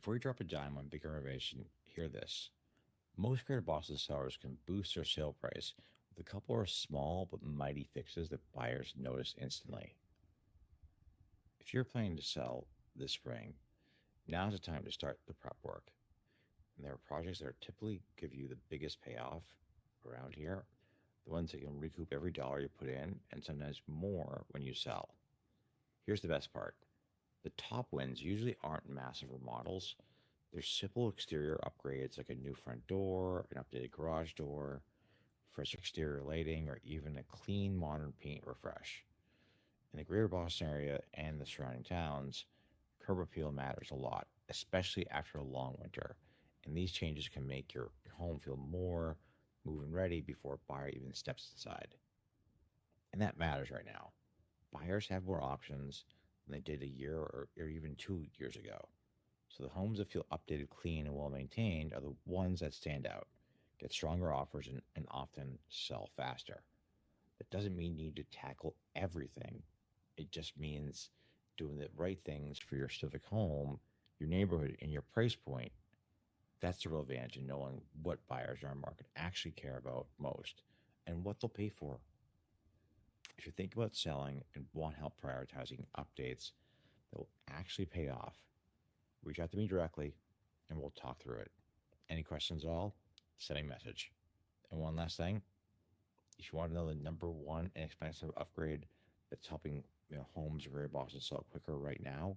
Before you drop a dime on big renovation, hear this. Most creative Boston sellers can boost their sale price with a couple of small but mighty fixes that buyers notice instantly. If you're planning to sell this spring, now's the time to start the prep work. And there are projects that are typically give you the biggest payoff around here, the ones that can recoup every dollar you put in and sometimes more when you sell. Here's the best part. The top wins usually aren't massive remodels. They're simple exterior upgrades like a new front door, an updated garage door, fresh exterior lighting, or even a clean modern paint refresh. In the greater Boston area and the surrounding towns, curb appeal matters a lot, especially after a long winter. And these changes can make your home feel more move-in ready before a buyer even steps inside. And that matters right now. Buyers have more options than they did a year or even 2 years ago. So the homes that feel updated, clean, and well maintained are the ones that stand out, get stronger offers, and often sell faster. That doesn't mean you need to tackle everything. It just means doing the right things for your specific home, your neighborhood, and your price point. That's the real advantage in knowing what buyers in our market actually care about most and what they'll pay for. If you're thinking about selling and want help prioritizing updates that will actually pay off, reach out to me directly and we'll talk through it. Any questions at all? Send me a message. And one last thing, if you want to know the number one inexpensive upgrade that's helping homes in Greater Boston sell quicker right now,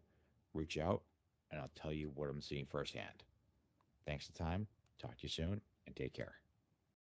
reach out and I'll tell you what I'm seeing firsthand. Thanks for the time. Talk to you soon and take care.